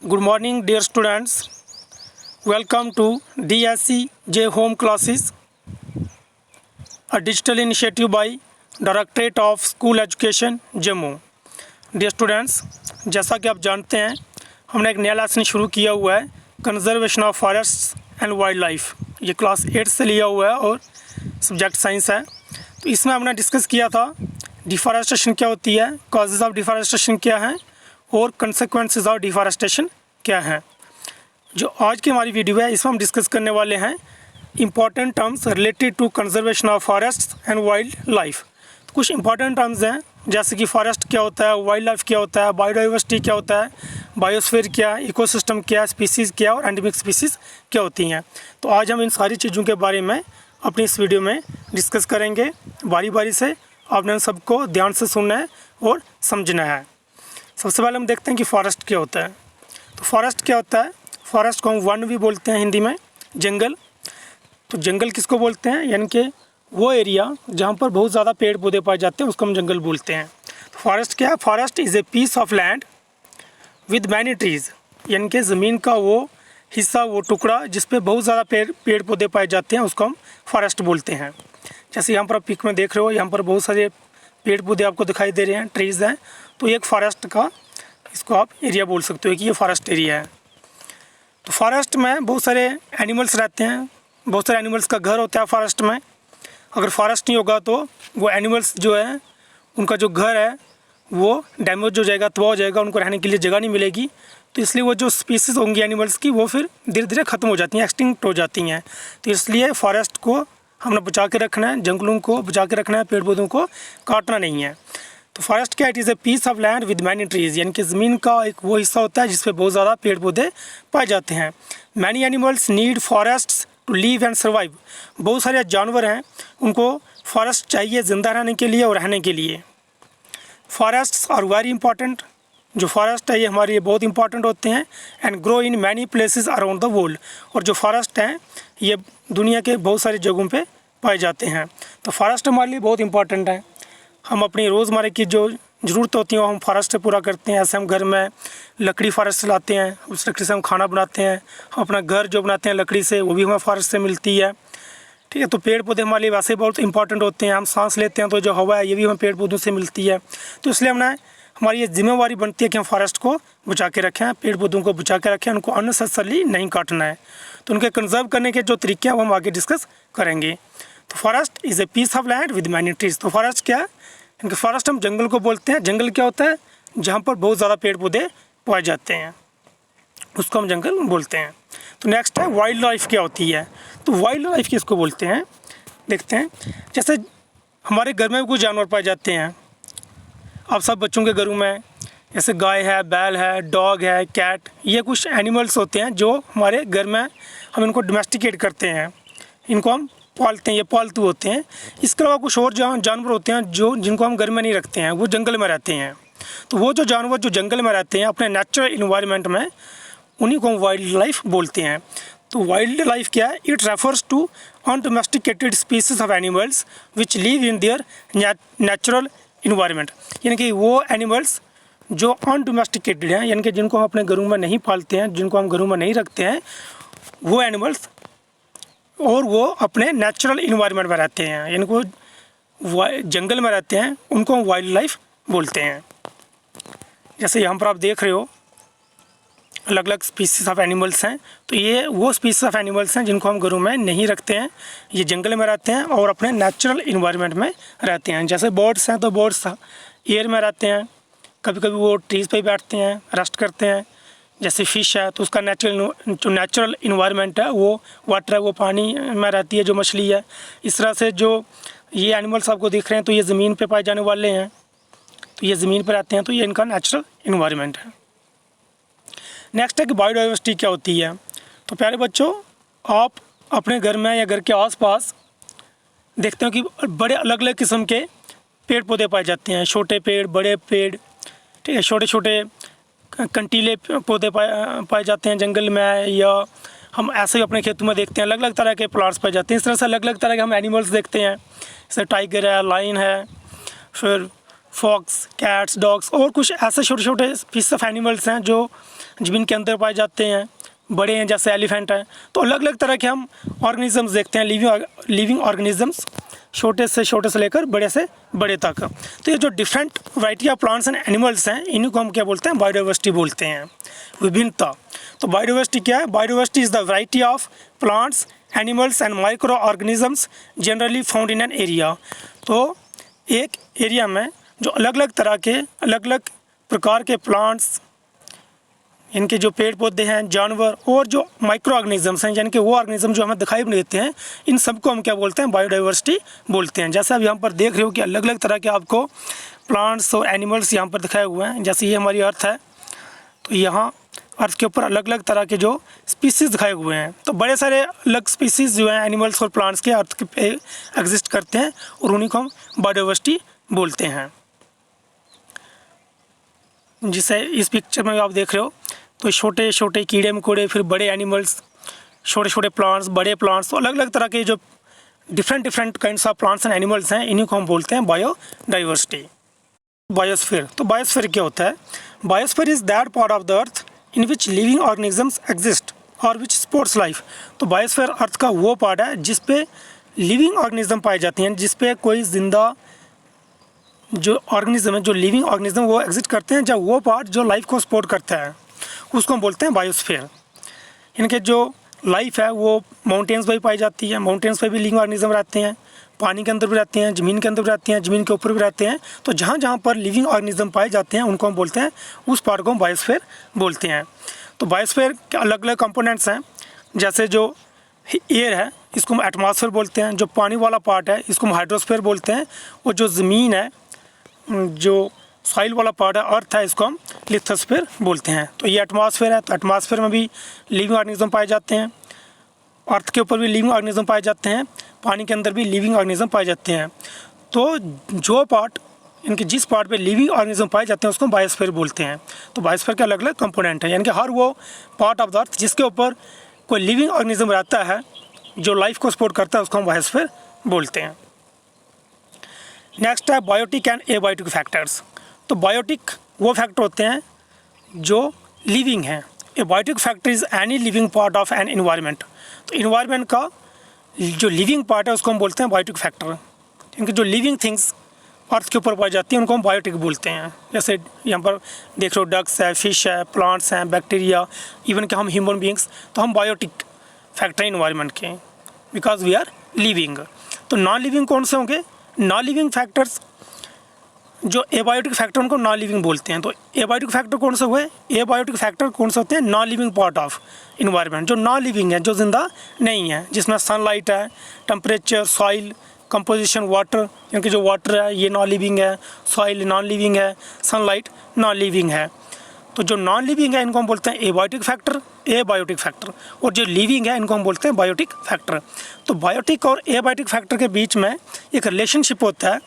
Good morning, dear students. Welcome to DSC J Home Classes, a digital initiative by Directorate of School Education, Jammu. Dear students, जैसा कि आप जानते हैं, हमने एक नया लेसन शुरू किया हुआ है, conservation of forests and wild life. ये क्लास 8 से लिया हुआ है और सब्जेक्ट साइंस है. तो इसमें हमने डिस्कस किया था डिफॉरेस्टेशन क्या होती है, कॉजेज ऑफ डिफॉरेस्टेशन क्या है और कंसेक्वेंसेस ऑफ डिफॉरेस्टेशन क्या है. जो आज की हमारी वीडियो है इसमें हम डिस्कस करने वाले हैं important terms related to conservation of forest and wildlife. तो कुछ इंपॉर्टेंट टर्म्स हैं जैसे कि फॉरेस्ट क्या होता है, वाइल्ड लाइफ क्या होता है, बायोडाइवर्सिटी क्या होता है, बायोस्फीयर क्या, इकोसिस्टम क्या, स्पीसीज़ क्या और एंडेमिक स्पीसीज़ क्या होती हैं. तो आज हम इन सारी चीज़ों के बारे में अपनी इस वीडियो में डिस्कस करेंगे. बारी बारी से आपने उन सबको ध्यान से सुनना है और समझना है. सबसे पहले हम देखते हैं कि फॉरेस्ट क्या होता है. तो फॉरेस्ट क्या होता है, फॉरेस्ट को हम वन भी बोलते हैं हिंदी में, जंगल. तो जंगल किसको बोलते हैं, यानी कि वो एरिया जहाँ पर बहुत ज़्यादा पेड़ पौधे पाए जाते हैं उसको हम जंगल बोलते हैं. तो फॉरेस्ट क्या है, forest is a piece of land with many trees, यानी कि ज़मीन का वो हिस्सा, वो टुकड़ा जिस पे बहुत ज़्यादा पेड़ पौधे पाए जाते हैं उसको हम फॉरेस्ट बोलते हैं. जैसे यहाँ पर आप पिक में देख रहे हो, यहाँ पर बहुत सारे पेड़ पौधे आपको दिखाई दे रहे हैं, ट्रीज़ हैं. तो ये एक फॉरेस्ट का, इसको आप एरिया बोल सकते हो कि ये फॉरेस्ट एरिया है. तो फॉरेस्ट में बहुत सारे एनिमल्स रहते हैं, बहुत सारे एनिमल्स का घर होता है फॉरेस्ट में. अगर फॉरेस्ट नहीं होगा तो वो एनिमल्स जो है उनका जो घर है वो डैमेज हो जाएगा, तबाह हो जाएगा, उनको रहने के लिए जगह नहीं मिलेगी. तो इसलिए वो जो स्पीसीज़ होंगी एनिमल्स की वो फिर धीरे धीरे ख़त्म हो जाती हैं, एक्सटिंक्ट हो जाती हैं. तो इसलिए फॉरेस्ट को हमने बचा के रखना है, जंगलों को बचा के रखना है, पेड़ पौधों को काटना नहीं है. तो फॉरेस्ट क्या, it is a piece of land with many trees, यानी कि ज़मीन का एक वो हिस्सा होता है जिसपे बहुत ज़्यादा पेड़ पौधे पाए जाते हैं. Many animals need forests to live and survive, बहुत सारे जानवर हैं उनको फॉरेस्ट चाहिए ज़िंदा रहने के लिए और रहने के लिए. फॉरेस्ट्स आर वेरी इंपॉर्टेंट, जो फॉरेस्ट है ये हमारे लिए बहुत इंपॉर्टेंट होते हैं. And grow in many places around the world, और जो फॉरेस्ट हैं ये दुनिया के बहुत सारी जगहों पे पाए जाते हैं. तो फॉरेस्ट हमारे लिए बहुत इंपॉर्टेंट है. हम अपनी रोज़मर्रा की जो ज़रूरत होती है वो हम फॉरेस्ट से पूरा करते हैं. ऐसे हम घर में लकड़ी फॉरेस्ट से लाते हैं, उस लकड़ी से हम खाना बनाते हैं. हम अपना घर जो बनाते हैं लकड़ी से वो भी हमें फॉरेस्ट से मिलती है. ठीक है. तो पेड़ पौधे हमारे लिए वैसे बहुत इंपॉर्टेंट होते हैं. हम सांस लेते हैं तो जो हवा है ये भी हमें पेड़ पौधों से मिलती है. तो इसलिए हमारी ये जिम्मेवारी बनती है कि हम फॉरेस्ट को बचा के रखें, पेड़ पौधों को बचा के रखें, उनको अननेसेसरली नहीं काटना है. तो उनके कंजर्व करने के जो तरीके हैं वो हम आगे डिस्कस करेंगे. तो forest is a piece of land with many trees. तो फॉरेस्ट क्या है, इनके फॉरेस्ट हम जंगल को बोलते हैं. जंगल क्या होता है, जहाँ पर बहुत ज़्यादा पेड़ पौधे पाए जाते हैं उसको हम जंगल बोलते हैं. तो नेक्स्ट है वाइल्ड लाइफ क्या होती है. तो वाइल्ड लाइफ किसको बोलते हैं, देखते हैं. जैसे हमारे घर में भी कुछ जानवर पाए जाते हैं, आप सब बच्चों के घरों में, जैसे गाय है, बैल है, डॉग है, कैट, ये कुछ एनिमल्स होते हैं जो हमारे घर में हम इनको डोमेस्टिकेट करते हैं, इनको हम पालते हैं, ये पालतू होते हैं. इसके अलावा कुछ और जानवर होते हैं जो जिनको हम घर में नहीं रखते हैं, वो जंगल में रहते हैं. तो वो जो जानवर जो जंगल में रहते हैं अपने नेचुरल इन्वायरमेंट में, उन्हीं को हम वाइल्ड लाइफ बोलते हैं. तो वाइल्ड लाइफ क्या है, it refers to undomesticated species of animals which live in their natural environment, यानी कि वो एनिमल्स जो अनडोमेस्टिकेटेड हैं, यानी कि जिनको हम अपने घरों में नहीं पालते हैं, जिनको हम घरों में नहीं रखते हैं, वो एनिमल्स, और वो अपने नेचुरल इन्वायरमेंट में रहते हैं, यानी वो जंगल में रहते हैं, उनको हम वाइल्ड लाइफ बोलते हैं. जैसे यहाँ पर आप देख रहे हो अलग अलग स्पीसीज ऑफ एनिमल्स हैं. तो ये वो स्पीसीज ऑफ एनिमल्स हैं जिनको हम घरों में नहीं रखते हैं, ये जंगल में रहते हैं और अपने नेचुरल इन्वायरमेंट में रहते हैं. जैसे बर्ड्स हैं तो बर्ड्स एयर में रहते हैं, कभी कभी वो ट्रीज़ पे बैठते हैं, रेस्ट करते हैं. जैसे फ़िश है तो उसका नेचुरल इन्वायरमेंट है वो वाटर है, वो पानी में रहती है जो मछली है. इस तरह से जो ये एनिमल्स आपको दिख रहे हैं तो ये ज़मीन पे पाए जाने वाले हैं, तो ये ज़मीन पे रहते हैं, तो ये इनका नेचुरल इन्वायरमेंट है. नेक्स्ट है कि बायोडाइवर्सिटी क्या होती है. तो प्यारे बच्चों, आप अपने घर में या घर के आसपास देखते हो कि बड़े अलग अलग किस्म के पेड़ पौधे पाए जाते हैं, छोटे पेड़, बड़े पेड़. ठीक है. छोटे छोटे कंटीले पौधे पाए जाते हैं जंगल में, या हम ऐसे ही अपने खेतों में देखते हैं अलग अलग तरह के प्लांट्स पाए जाते हैं. इस तरह से अलग अलग तरह के हम एनिमल्स देखते हैं, जैसे टाइगर है, लाइन है, फिर फॉक्स, कैट्स, डॉग्स और कुछ ऐसे छोटे छोटे स्पीसीज ऑफ एनिमल्स हैं जो ज़मीन के अंदर पाए जाते हैं, बड़े हैं जैसे एलिफेंट हैं। तो अलग अलग तरह के हम ऑर्गेनिजम्स देखते हैं, लिविंग ऑर्गेनिजम्स, छोटे से लेकर बड़े से बड़े तक। तो ये जो different variety of plants and animals हैं, इन्हीं को हम क्या बोलते हैं, बायोडाइवर्सिटी बोलते हैं, विभिन्नता। तो बायोडाइवर्सिटी क्या है? Biodiversity is the variety of plants, animals and micro organisms generally found in an area. तो एक एरिया में जो अलग अलग तरह के, अलग अलग प्रकार के प्लांट्स, इनके जो पेड़ पौधे हैं, जानवर और जो माइक्रो ऑर्गेनिजम्स हैं, यानी कि वो ऑर्गेनिज्म जो हमें दिखाई नहीं देते हैं, इन सबको हम क्या बोलते हैं, बायोडाइवर्सिटी बोलते हैं। जैसे अभी यहाँ पर देख रहे हो कि अलग अलग तरह के आपको प्लांट्स और एनिमल्स यहाँ पर दिखाए हुए हैं। जैसे ये हमारी अर्थ है, तो यहाँ अर्थ के ऊपर अलग अलग तरह के जो स्पीसीज़ दिखाए हुए हैं। तो बड़े सारे अलग स्पीसीज़ जो हैं एनिमल्स और प्लांट्स के अर्थ पे एग्जिस्ट करते हैं और उन्हीं को हम बायोडाइवर्सिटी बोलते हैं। जिसे इस पिक्चर में आप देख रहे हो, तो छोटे छोटे कीड़े मकोड़े, फिर बड़े एनिमल्स, छोटे छोटे प्लांट्स, बड़े प्लांट्स, तो अलग अलग तरह के जो different kinds of plants and animals हैं, इन्हीं को हम बोलते हैं बायोडाइवर्सिटी। बायोस्फीयर, तो बायोस्फीयर क्या होता है? Biosphere is that part of the earth in which living organisms exist और विच सपोर्ट्स लाइफ। तो बायोस्फीयर अर्थ का वो पार्ट है जिस पे लिविंग ऑर्गेनिज्म पाए जाते हैं, जिस पे कोई जिंदा जो ऑर्गेनिज्म है, जो लिविंग ऑर्गेनिज्म वो एग्जिस्ट करते हैं, जब वो पार्ट जो लाइफ को सपोर्ट करता है उसको हम बोलते हैं बायोस्फीयर। इनके जो लाइफ है वो माउंटेन्स पर भी पाई जाती है, माउंटेन्स पर भी लिविंग ऑर्गेनिज्म रहते हैं, पानी के अंदर भी रहते हैं, ज़मीन के अंदर भी रहते हैं, ज़मीन के ऊपर भी रहते हैं। तो जहाँ जहाँ पर लिविंग ऑर्गेनिज्म पाए जाते हैं उनको हम बोलते हैं, उस पार्ट को हम बायोस्फीयर बोलते हैं। तो बायोस्फीयर के अलग अलग कंपोनेंट्स हैं। जैसे जो एयर है इसको हम एटमॉस्फेयर बोलते हैं, जो पानी वाला पार्ट है इसको हम हाइड्रोस्फीयर बोलते हैं, और जो ज़मीन है, जो सॉइल वाला पार्ट है, अर्थ है, इसको हम लिथोस्फीयर बोलते हैं। तो ये एटमॉस्फेयर है, तो एटमॉस्फेयर में भी लिविंग ऑर्गेनिज्म पाए जाते हैं, अर्थ के ऊपर भी लिविंग ऑर्गेनिज्म पाए जाते हैं, पानी के अंदर भी लिविंग ऑर्गेनिज्म पाए जाते हैं। तो जो पार्ट, इनके जिस पार्ट पे लिविंग ऑर्गेनिज्म पाए जाते हैं उसको बायोस्फीयर बोलते हैं। तो बायोस्फीयर के अलग अलग कंपोनेंट हैं, यानी कि हर वो पार्ट ऑफ द अर्थ जिसके ऊपर कोई लिविंग ऑर्गेनिज्म रहता है, जो लाइफ को सपोर्ट करता है, उसको हम बायोस्फीयर बोलते हैं। नेक्स्ट है बायोटिक एंड एबायोटिक फैक्टर्स। तो बायोटिक वो फैक्टर होते हैं जो लिविंग हैं। Abiotic factor is any living part of an environment. तो इन्वायरमेंट का जो लिविंग पार्ट है उसको हम बोलते हैं बायोटिक फैक्टर। इनकी जो लिविंग थिंग्स अर्थ के ऊपर पाई जाती हैं उनको हम बायोटिक बोलते हैं। जैसे यहाँ पर देख लो डक्स है, फिश है, प्लांट्स हैं, बैक्टीरिया, इवन कि हम ह्यूमन बींग्स, तो हम बायोटिक फैक्टर इन्वायरमेंट के, बिकॉज वी आर लिविंग। तो नॉन लिविंग कौन से होंगे? नॉन लिविंग फैक्टर्स जो एबायोटिक फैक्टर उनको नॉन लिविंग बोलते हैं। तो एबायोटिक फैक्टर कौन से हुए? एबायोटिक फैक्टर कौन से होते हैं? Non living part of environment, जो नॉन लिविंग है, जो जिंदा नहीं है, जिसमें सनलाइट है, टेम्परेचर, सॉइल कंपोजिशन, वाटर, क्योंकि जो वाटर है ये नॉन लिविंग है, सॉइल नॉन लिविंग है, सनलाइट नॉन लिविंग है। तो जो नॉन लिविंग है इनको हम बोलते हैं एबायोटिक फैक्टर, एबायोटिक फैक्टर, और जो लिविंग है इनको हम बोलते हैं बायोटिक फैक्टर। तो बायोटिक और एबायोटिक फैक्टर के बीच में एक रिलेशनशिप होता है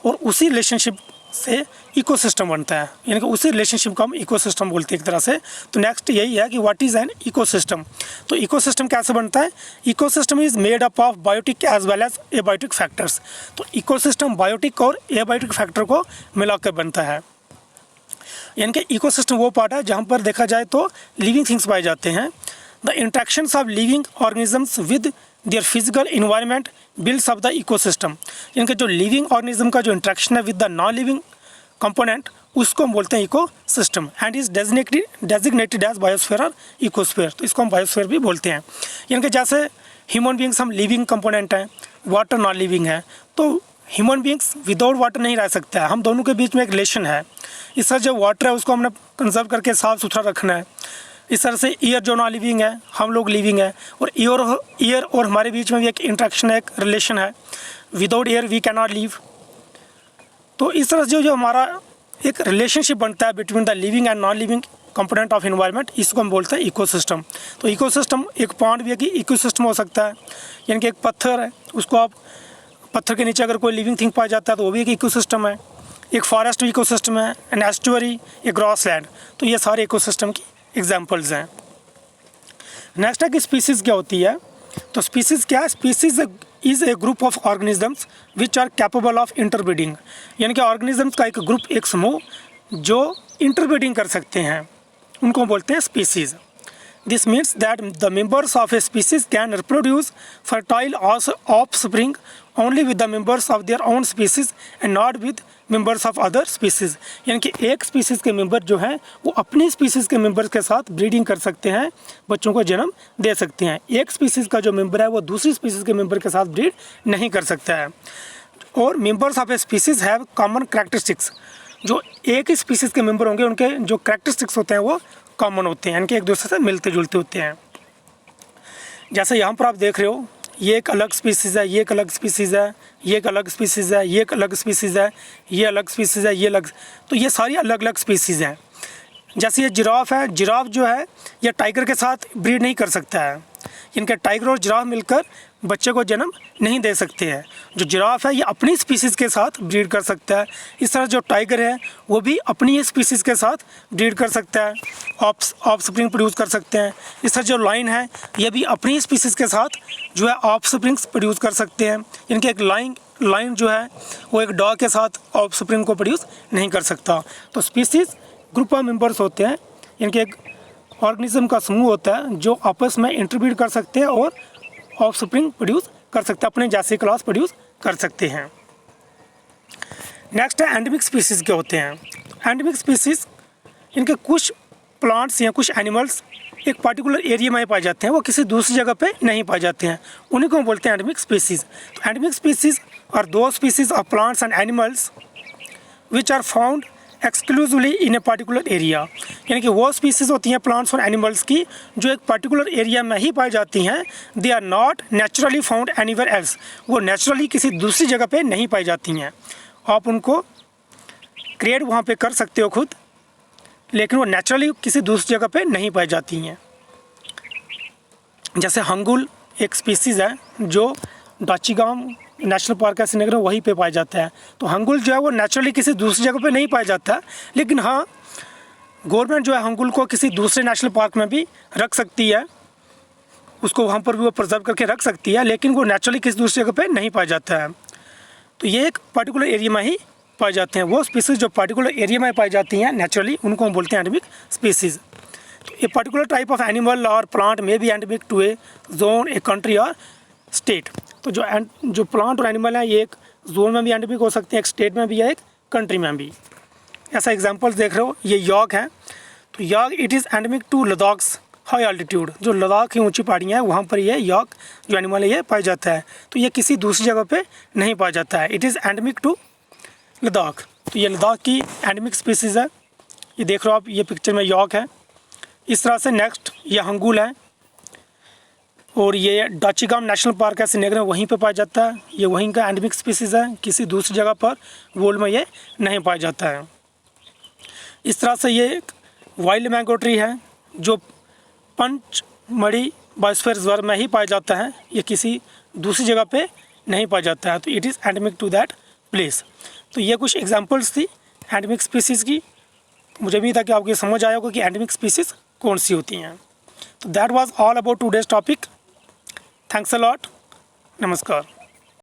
और उसी रिलेशनशिप से इकोसिस्टम बनता है, यानी कि उसी रिलेशनशिप को हम इकोसिस्टम बोलते हैं एक तरह से। तो नेक्स्ट यही है कि व्हाट इज़ एन इकोसिस्टम। तो इकोसिस्टम कैसे बनता है? Ecosystem is made up of biotic as well as abiotic factors. तो इकोसिस्टम बायोटिक और एबायोटिक फैक्टर को मिलाकर बनता है। यानी कि इकोसिस्टम वो पार्ट है जहाँ पर देखा जाए तो लिविंग थिंग्स पाए जाते हैं। The interactions of living organisms with their physical environment builds up the ecosystem. यानी कि जो लिविंग ऑर्गेनिज्म का जो इंट्रैक्शन है with the non living component, उसको हम बोलते हैं ecosystem, and is designated as biosphere और इकोस्फीयर। तो इसको हम बायोस्फीयर भी बोलते हैं। यानी कि जैसे ह्यूमन बींग्स हम लिविंग कंपोनेंट हैं, वाटर नॉन लिविंग है, तो ह्यूमन बींग्स विदाउट वाटर नहीं रह सकता है। हम दोनों के बीच में एक रिलेशन है। इस तरह जो वाटर है उसको हमने कंजर्व करके साफ़ सुथरा रखना है। इस तरह से एयर जो नॉन लिविंग है, हम लोग लिविंग है, और एयर और हमारे बीच में भी एक इंट्रैक्शन है, एक रिलेशन है। Without air we can not live. तो इस तरह से जो हमारा एक रिलेशनशिप बनता है between the living and non living component of environment, इसको हम बोलते हैं इकोसिस्टम। तो इकोसिस्टम एक पॉन्ड भी है कि इकोसिस्टम हो सकता है, यानी कि एक पत्थर है, उसको आप पत्थर के नीचे अगर कोई लिविंग थिंग पाया जाता है तो वो भी एक इकोसिस्टम है। एक फॉरेस्ट भी इकोसिस्टम है, एन एस्चुअरी, एक ग्रॉस लैंड। तो ये सारे इकोसिस्टम की एग्जाम्पल्स हैं। नेक्स्ट है कि स्पीसीज़ क्या होती है? तो स्पीसीज़ क्या है? Species is a group of organisms which are capable of interbreeding, यानी कि ऑर्गेनिजम्स का एक ग्रुप, एक समूह जो इंटरब्रीडिंग कर सकते हैं, उनको बोलते हैं species. This means that the members of a species can reproduce fertile offspring only with the members of their own species and not with members of other species। यानी कि एक स्पीसीज़ के मेंबर जो हैं वो अपनी स्पीसीज़ के members के साथ ब्रीडिंग कर सकते हैं, बच्चों को जन्म दे सकते हैं। एक स्पीसीज़ का जो मेंबर है वो दूसरी स्पीसीज़ के मेंबर के साथ ब्रीड नहीं कर सकता है। और members of A species have common characteristics, जो एक ही स्पीसीज़ के मेंबर होंगे उनके जो करैक्टरिस्टिक्स होते हैं वो कॉमन होते हैं, यानी कि एक दूसरे से मिलते जुलते होते हैं। जैसे यहाँ पर आप देख रहे हो, ये एक अलग स्पीसीज़ है, ये एक अलग स्पीसीज़ है, ये एक अलग स्पीसीज़ है, ये एक अलग स्पीसीज़ है, ये अलग स्पीसीज़ है, ये अलग, तो ये सारी अलग अलग स्पीसीज़ हैं। जैसे ये जिराफ है, जिराफ जो है ये टाइगर के साथ ब्रीड नहीं कर सकता है, इनके टाइगर और जिराफ मिलकर बच्चे को जन्म नहीं दे सकते हैं। जो जिराफ है ये अपनी स्पीसीज़ के साथ ब्रीड कर सकता है, इस तरह जो टाइगर है वो भी अपनी ही स्पीसीज़ के साथ ब्रीड कर सकता है, ऑफस्प्रिंग प्रोड्यूस कर सकते हैं। इस तरह जो लाइन है ये भी अपनी स्पीसीज़ के साथ जो है ऑफस्प्रिंग्स प्रोड्यूस कर सकते हैं। इनके एक लाइन जो है वो एक डॉग के साथ ऑफस्प्रिंग को प्रोड्यूस नहीं कर सकता। तो स्पीसीज़ ग्रुप ऑफ मेंबर्स होते हैं, इनके एक ऑर्गेनिज्म का समूह होता है जो आपस में इंटरब्रीड कर सकते हैं और ऑफस्प्रिंग प्रोड्यूस कर सकते हैं, अपने जैसे क्लास प्रोड्यूस कर सकते हैं। नेक्स्ट है एंडेमिक स्पीसीज़ के होते हैं। एंडेमिक स्पीसीज़ इनके कुछ प्लांट्स या कुछ एनिमल्स एक पर्टिकुलर एरिया में पाए जाते हैं, वो किसी दूसरी जगह पे नहीं पाए जाते हैं, उन्हीं को बोलते हैं एंडेमिक स्पीसीज़। तो endemic species are those species of plants and animals which are found exclusively in a particular area, यानी कि वो स्पीसीज़ होती हैं प्लांट्स और एनिमल्स की जो एक पर्टिकुलर एरिया में ही पाई जाती हैं। They are not naturally found anywhere else, वो नेचुरली किसी दूसरी जगह पे नहीं पाई जाती हैं। आप उनको क्रिएट वहाँ पे कर सकते हो खुद, लेकिन वो नेचुरली किसी दूसरी जगह पे नहीं पाई जाती हैं। जैसे हंगुल एक स्पीसीज़ है जो दाचिगाम नेशनल पार्क है श्रीनगर में, वहीं पे पाया जाता है। तो हंगुल जो है वो नेचुरली किसी दूसरी जगह पे नहीं पाया जाता है, लेकिन हाँ गवर्नमेंट जो है हंगुल को किसी दूसरे नेशनल पार्क में भी रख सकती है, उसको वहाँ पर भी वो प्रिजर्व करके रख सकती है, लेकिन वो नेचुरली किसी दूसरी जगह पे नहीं पाया जाता है। तो ये एक पर्टिकुलर एरिया में ही पाए जाते हैं। वो स्पीसीज़ जो पर्टिकुलर एरिया में पाई जाती हैं नेचुरली, उनको हम बोलते हैं एंडेमिक स्पीसीज़। तो a particular type of animal और plant may be endemic to a zone, a country और स्टेट। तो जो प्लांट और एनिमल हैं ये एक जोन में भी एंडेमिक हो सकते हैं, एक स्टेट में भी या एक कंट्री में भी। ऐसा एग्जांपल्स देख रहे हो, ये यॉक है, तो yak it is endemic to Ladakh's high altitude, जो लद्दाख की ऊंची पहाड़ियाँ हैं वहाँ पर ये यॉक जो एनिमल है ये पाया जाता है। तो ये किसी दूसरी जगह पे नहीं पाया जाता है, it is endemic to Ladakh. तो ये लद्दाख की एंडेमिक स्पीसीज़ है, ये देख रहे हो आप, ये पिक्चर में यॉक है। इस तरह से नेक्स्ट ये हंगुल है, और ये दाचिगाम नेशनल पार्क है श्रीनगर में, वहीं पे पाया जाता है। ये वहीं का एंडेमिक स्पीसीज़ है, किसी दूसरी जगह पर वर्ल्ड में ये नहीं पाया जाता है। इस तरह से ये एक वाइल्ड मैंगो ट्री है जो पंचमढ़ी बायोस्फीयर रिजर्व में ही पाया जाता है, ये किसी दूसरी जगह पे नहीं पाया जाता है। तो it is endemic to that place. तो ये कुछ एग्जांपल्स थी एंडेमिक स्पीसीज़ की। मुझे भी था कि आपको समझ आया होगा कि एंडेमिक स्पीसीज़ कौन सी होती हैं। तो that was all about today's topic. Thanks a lot. नमस्कार।